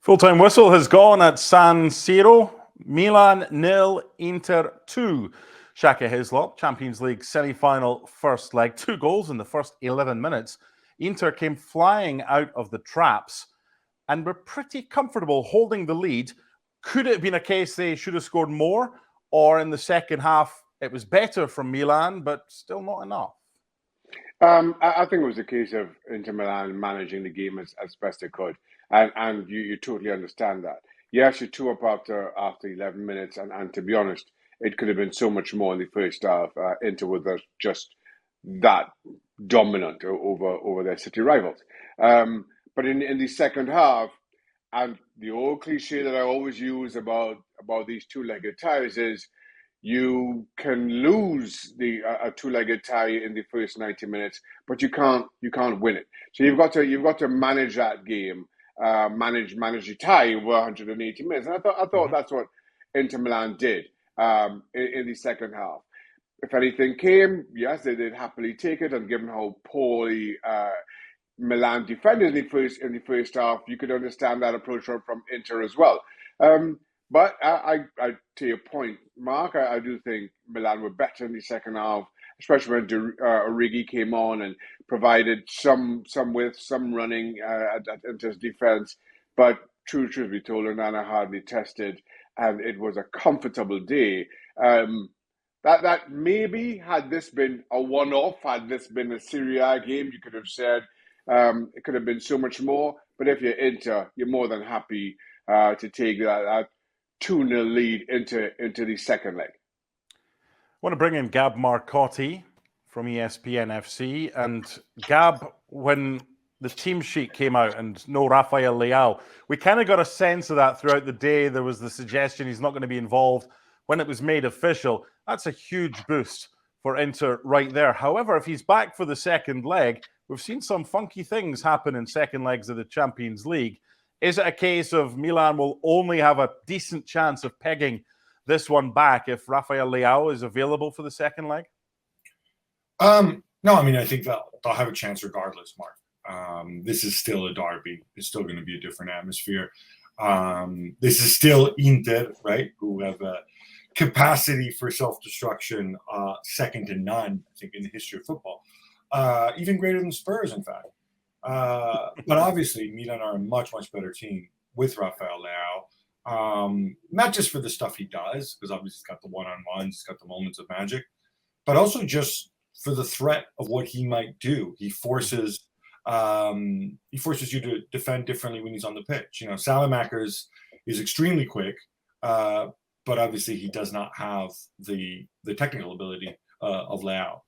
Full-time whistle has gone at San Siro. Milan 0, Inter 2. Shaka Hislop, Champions League semi-final first leg. 2 goals in the first 11 minutes. Inter came flying out of the traps and were pretty comfortable holding the lead. Could it have been a case they should have scored more? Or in the second half, it was better from Milan, but still not enough? I think it was a case of Inter Milan managing the game as best they could, and you totally understand that. Yes, you're 2 up after 11 minutes, and to be honest, it could have been so much more in the first half. Inter was just that dominant over their city rivals. But in the second half, and the old cliche that I always use about these two-legged ties is you can lose a two-legged tie in the first 90 minutes, but you can't win it. So you've got to manage that game, manage the tie over 180 minutes. And I thought that's what Inter Milan did in the second half. If anything came, yes, they did happily take it. And given how poorly Milan defended in the first half, you could understand that approach from Inter as well. But I to your point, Mark, I do think Milan were better in the second half, especially when Origi came on and provided some width, some running at Inter's defense. But truth be told, Onana hardly tested, and it was a comfortable day. That maybe had this been a one-off, had this been a Serie A game, you could have said it could have been so much more. But if you're Inter, you're more than happy to take that 2-0 lead into the second leg. I want to bring in Gab Marcotti from ESPN FC. And Gab, when the team sheet came out and no Rafael Leao, we kind of got a sense of that throughout the day. There was the suggestion he's not going to be involved. When it was made official, that's a huge boost for Inter right there. However, if he's back for the second leg, we've seen some funky things happen in second legs of the Champions League. Is it a case of Milan will only have a decent chance of pegging this one back if Rafael Leao is available for the second leg? No, I mean, I think they'll have a chance regardless, Mark. This is still a derby. It's still going to be a different atmosphere. This is still Inter, right, who have a capacity for self-destruction second to none, I think, in the history of football. Even greater than Spurs, in fact. But obviously, Milan are a much, much better team with Rafael Leao. Not just for the stuff he does, because obviously he's got the one-on-ones, he's got the moments of magic, but also just for the threat of what he might do. He forces you to defend differently when he's on the pitch. You know, Salamakers is extremely quick, but obviously he does not have the technical ability of Leao.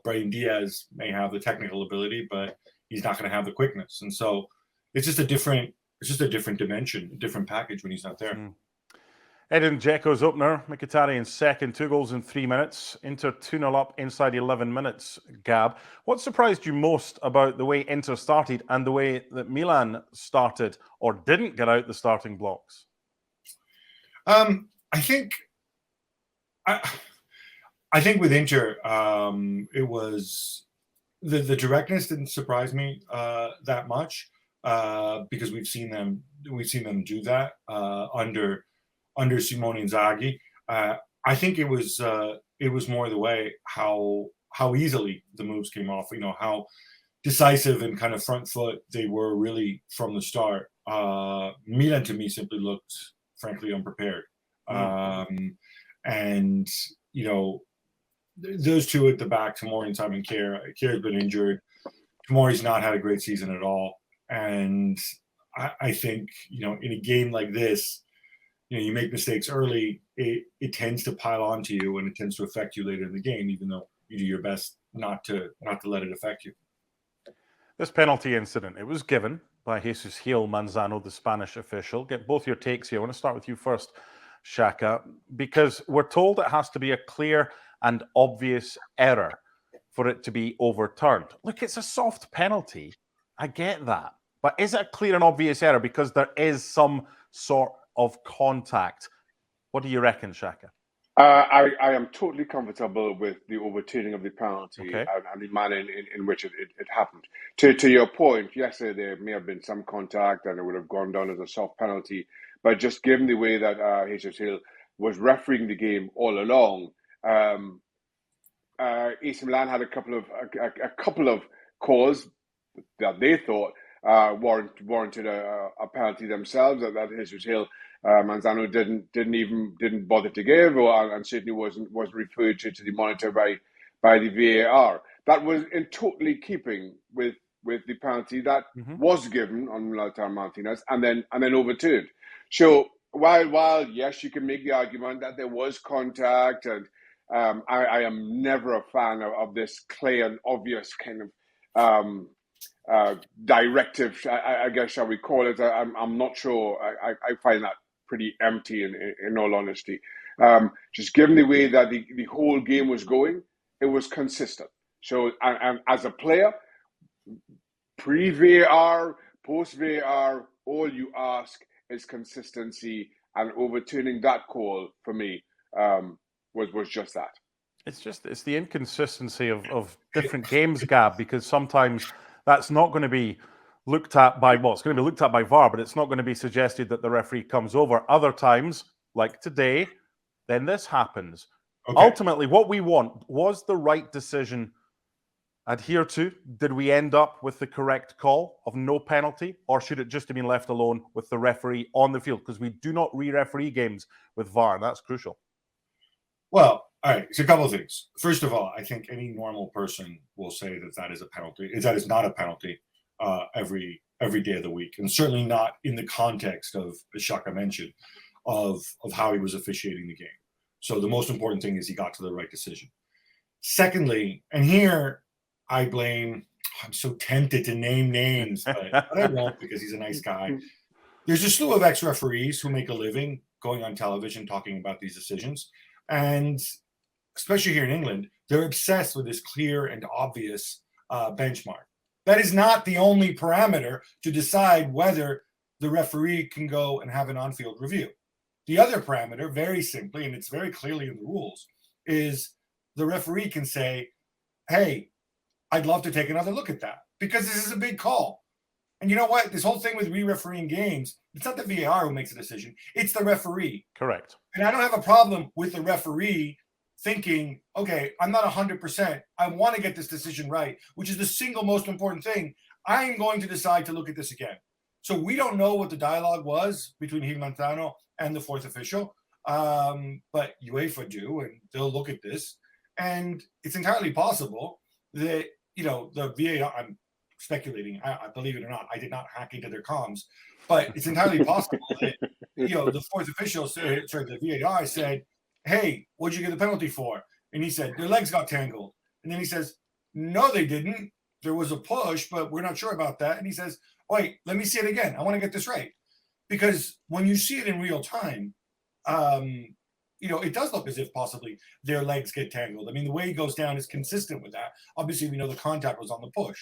Brahim Diaz may have the technical ability, but he's not going to have the quickness. And so it's just a different dimension, a different package when he's not there. Edin Dzeko's opener, Mkhitaryan second, 2 goals in 3 minutes. Inter 2-0 up inside 11 minutes, Gab. What surprised you most about the way Inter started and the way that Milan started or didn't get out the starting blocks? I think with Inter, it was the directness didn't surprise me that much because we've seen them do that under Simone Inzaghi. I think it was more the way how easily the moves came off. You know, how decisive and kind of front foot they were really from the start. Milan to me simply looked frankly unprepared. And you know, those two at the back, Tomori and Simon Kjaer. Kjaer's been injured. Tomori's not had a great season at all. And I think, you know, in a game like this, you know, you make mistakes early, it tends to pile onto you and it tends to affect you later in the game, even though you do your best not to let it affect you. This penalty incident, it was given by Jesus Gil Manzano, the Spanish official. Get both your takes here. I want to start with you first, Shaka, because we're told it has to be a clear and obvious error for it to be overturned. Look, it's a soft penalty. I get that. But is it a clear and obvious error because there is some sort of contact? What do you reckon, Shaka? I am totally comfortable with the overturning of the penalty Okay. and the manner in which it happened. To your point, yes, there may have been some contact and it would have gone down as a soft penalty, but just given the way that Jesus Hill was refereeing the game all along, AC Milan had a couple of calls that they thought warranted a penalty themselves that Jesus Hill Manzano didn't bother to give, and certainly wasn't referred to the monitor by the VAR. That was in totally keeping with the penalty that was given on Lautaro Martinez and then overturned. So while yes, you can make the argument that there was contact, and I am never a fan of this clear and obvious kind of directive, I guess, shall we call it? I'm not sure. I find that pretty empty, in all honesty. Just given the way that the whole game was going, it was consistent. So, and as a player, pre-VAR, post-VAR, all you ask is consistency, and overturning that call for me was just that. It's the inconsistency of different games, Gab, because sometimes that's not going to be looked at by, well, it's going to be looked at by VAR, but it's not going to be suggested that the referee comes over. Other times, like today, then this happens. Okay. Ultimately, what we want was the right decision adhered to. Did we end up with the correct call of no penalty, or should it just have been left alone with the referee on the field? Because we do not re-referee games with VAR, and that's crucial. Well, all right, so a couple of things. First of all, I think any normal person will say that is a penalty. That is not a penalty every day of the week, and certainly not in the context of, as Shaka mentioned, of how he was officiating the game. So the most important thing is he got to the right decision. Secondly, and here I blame, I'm so tempted to name names, but I won't because he's a nice guy. There's a slew of ex-referees who make a living going on television talking about these decisions. And especially here in England, they're obsessed with this clear and obvious benchmark. That is not the only parameter to decide whether the referee can go and have an on-field review. The other parameter, very simply, and it's very clearly in the rules, is the referee can say, hey, I'd love to take another look at that because this is a big call. And you know what? This whole thing with re-refereeing games, it's not the VAR who makes a decision. It's the referee. Correct. And I don't have a problem with the referee thinking, okay, I'm not 100%. I want to get this decision right, which is the single most important thing. I am going to decide to look at this again. So we don't know what the dialogue was between Gil Manzano and the fourth official, but UEFA do, and they'll look at this. And it's entirely possible that, the VAR, I'm speculating, I believe it or not, I did not hack into their comms, but it's entirely possible that, the fourth official, the VAR said, hey, what'd you get the penalty for? And he said, their legs got tangled. And then he says, no, they didn't. There was a push, but we're not sure about that. And he says, wait, let me see it again. I want to get this right. Because when you see it in real time, it does look as if possibly their legs get tangled. I mean, the way he goes down is consistent with that. Obviously, we know the contact was on the push.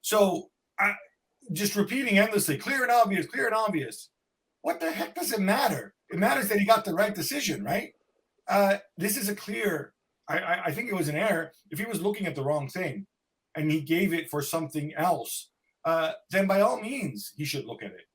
So just repeating endlessly, clear and obvious. What the heck does it matter? It matters that he got the right decision, right? This is a clear, I think it was an error. If he was looking at the wrong thing and he gave it for something else, then by all means, he should look at it.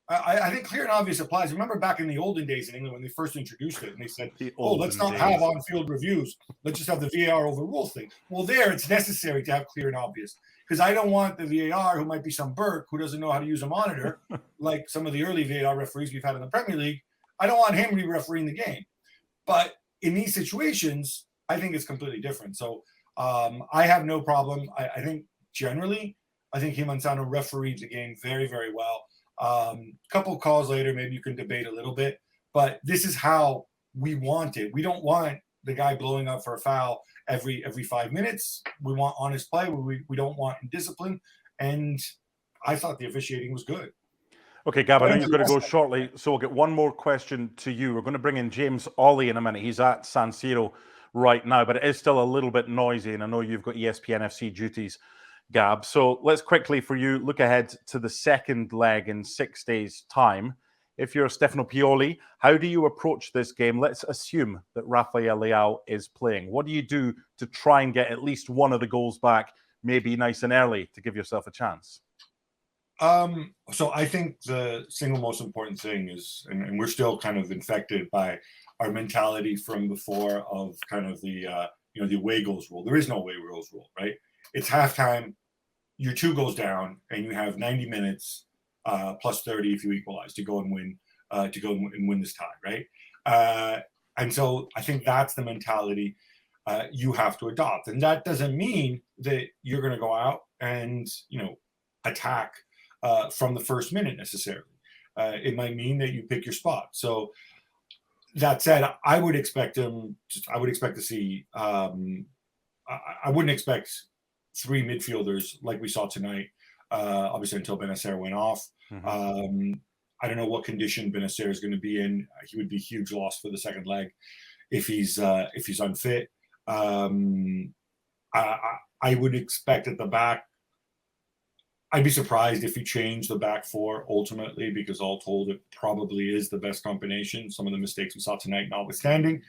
I think clear and obvious applies. Remember back in the olden days in England when they first introduced it and they said, let's not have on-field reviews. Let's just have the VAR overrule thing. Well, there it's necessary to have clear and obvious because I don't want the VAR, who might be some Burke who doesn't know how to use a monitor, like some of the early VAR referees we've had in the Premier League. I don't want him re-refereeing the game. But in these situations, I think it's completely different. So I have no problem. I think generally, Gil Manzano refereed the game very, very well. Couple calls later, maybe you can debate a little bit, but this is how we want it. We don't want the guy blowing up for a foul every 5 minutes. We want honest play. We don't want indiscipline. And I thought the officiating was good. Okay, Gab, I know you've got to go shortly, so we'll get one more question to you. We're going to bring in James Ollie in a minute. He's at San Siro right now, but it is still a little bit noisy, and I know you've got ESPN FC duties, Gab. So let's quickly, for you, look ahead to the second leg in 6 days' time. if you're Stefano Pioli, how do you approach this game? Let's assume that Rafael Leao is playing. What do you do to try and get at least one of the goals back, maybe nice and early, to give yourself a chance? So I think the single most important thing is, and we're still kind of infected by our mentality from before of kind of the the away goals rule. There is no away goals rule, right? It's halftime, you're 2 goals down, and you have 90 minutes plus 30 if you equalize to go and win this tie, right? And so I think that's the mentality you have to adopt, and that doesn't mean that you're going to go out and attack from the first minute necessarily. It might mean that you pick your spot. So that said, I would expect him. I would expect to see. I wouldn't expect 3 midfielders like we saw tonight. Obviously, until Benacer went off. Mm-hmm. I don't know what condition Benacer is going to be in. He would be a huge loss for the second leg if he's unfit. I would expect at the back. I'd be surprised if he changed the back 4 ultimately, because all told, it probably is the best combination. Some of the mistakes we saw tonight notwithstanding.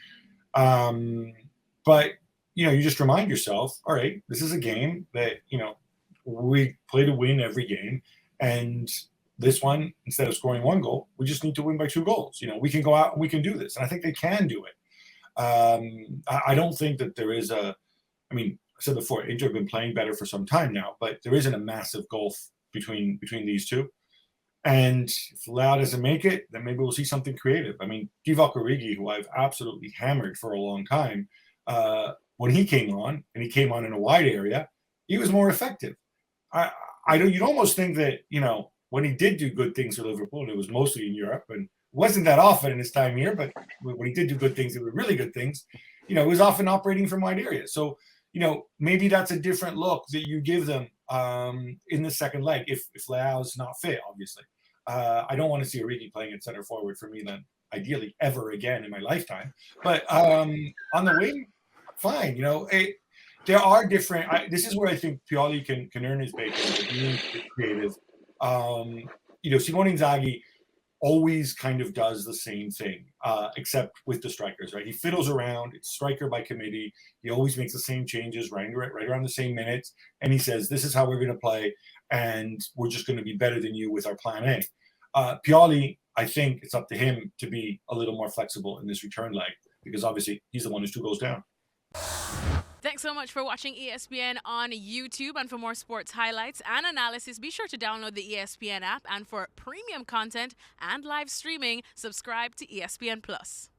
But, you just remind yourself, all right, this is a game that, we play to win every game. And this one, instead of scoring 1 goal, we just need to win by 2 goals. We can go out and we can do this. And I think they can do it. I don't think that there is I said before, Inter have been playing better for some time now, but there isn't a massive gulf between these two. And if Leao doesn't make it, then maybe we'll see something creative. Divock Origi, who I've absolutely hammered for a long time, when he came on, and he came on in a wide area, he was more effective. You'd almost think that, when he did do good things for Liverpool, and it was mostly in Europe, and it wasn't that often in his time here, but when he did do good things, it were really good things, he was often operating from wide areas. So, maybe that's a different look that you give them in the second leg if Leao's not fit, obviously. I don't want to see Origi playing at center forward for Milan, ideally, ever again in my lifetime. But on the wing, fine. There are different. This is where I think Pioli can earn his bacon, being creative. Simone Inzaghi always kind of does the same thing, except with the strikers, right? He fiddles around. It's striker by committee. He always makes the same changes right around the same minutes. And he says, this is how we're going to play, and we're just going to be better than you with our plan A. Pioli, I think it's up to him to be a little more flexible in this return leg, because obviously he's the one who's 2 goals down. Thanks so much for watching ESPN on YouTube. And for more sports highlights and analysis, be sure to download the ESPN app. And for premium content and live streaming, subscribe to ESPN Plus.